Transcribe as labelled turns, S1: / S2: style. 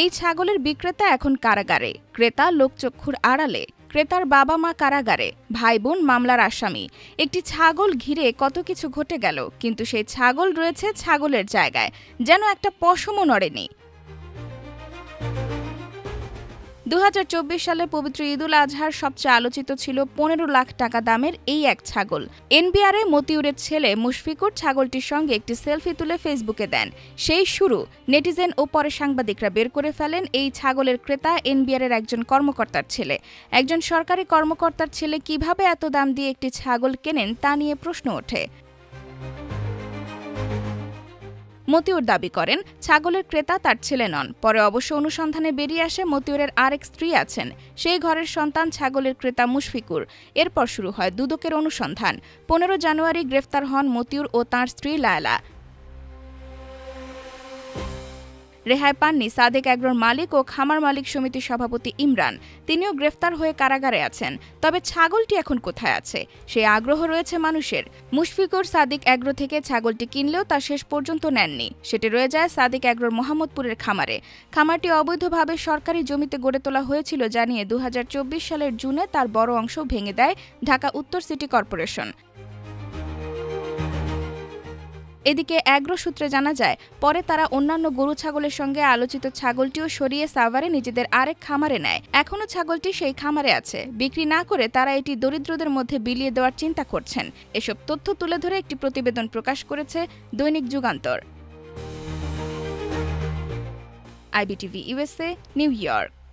S1: এই ছাগলের বিক্রেতা এখন কারাগারে, ক্রেতা লোকচক্ষুর আড়ালে। ক্রেতার বাবা মা কারাগারে, ভাই বোন মামলার আসামি। একটি ছাগল ঘিরে কত কিছু ঘটে গেল, কিন্তু সেই ছাগল রয়েছে ছাগলের জায়গায়, যেন একটা পশমও নড়েনি। ২০২৪ সালে পবিত্র ঈদুল আজহার সবচেয়ে আলোচিত ছিল ১৫ লাখ টাকা দামের এই এক ছাগল। এনবিআরে মতিউরের ছেলে মুশফিকুর ছাগলটির সঙ্গে একটি সেলফি তুলে ফেসবুকে দেন। সেই শুরু। নেটিজেন ও পরে সাংবাদিকরা বের করে ফেলেন এই ছাগলের ক্রেতা এনবিআরের একজন কর্মকর্তার ছেলে। একজন সরকারি কর্মকর্তার ছেলে কিভাবে এত দাম দিয়ে একটি ছাগল কেনেন তা নিয়ে প্রশ্ন ওঠে। মতিউর দাবি করেন, ছাগলের ক্রেতা তার ছেলে নন। পরে অবশ্য অনুসন্ধানে বেরিয়ে আসে মতিউরের আরেক স্ত্রী আছেন, সেই ঘরের সন্তান ছাগলের ক্রেতা মুশফিকুর। এরপর শুরু হয় দুদকের অনুসন্ধান। ১৫ জানুয়ারি গ্রেফতার হন মতিউর ও তাঁর স্ত্রী লায়লা। রেহাই পাননি সাদেক এগ্রোর মালিক ও খামার মালিক সমিতির সভাপতি ইমরান। তিনিও গ্রেফতার হয়ে কারাগারে আছেন। তবে ছাগলটি এখন কোথায় আছে, সেই আগ্রহ রয়েছে মানুষের। মুশফিকুর সাদেক এগ্রো থেকে ছাগলটি কিনলেও তা শেষ পর্যন্ত নেননি। সেটি রয়ে যায় সাদেক এগ্রোর মোহাম্মদপুরের খামারে। খামারটি অবৈধভাবে সরকারি জমিতে গড়ে তোলা হয়েছিল জানিয়ে ২০২৪ সালের জুনে তার বড় অংশ ভেঙে দেয় ঢাকা উত্তর সিটি কর্পোরেশন। এদিকে এগ্রো সূত্রে জানা যায়, পরে তারা অন্যান্য গরু ছাগলের সঙ্গে আলোচিত ছাগলটিও সরিয়ে সাভারে নিজেদের আরেক খামারে নেয়। এখনও ছাগলটি সেই খামারে আছে। বিক্রি না করে তারা এটি দরিদ্রদের মধ্যে বিলিয়ে দেওয়ার চিন্তা করছেন। এসব তথ্য তুলে ধরে একটি প্রতিবেদন প্রকাশ করেছে দৈনিক Jugantor. IBTV USA, New York.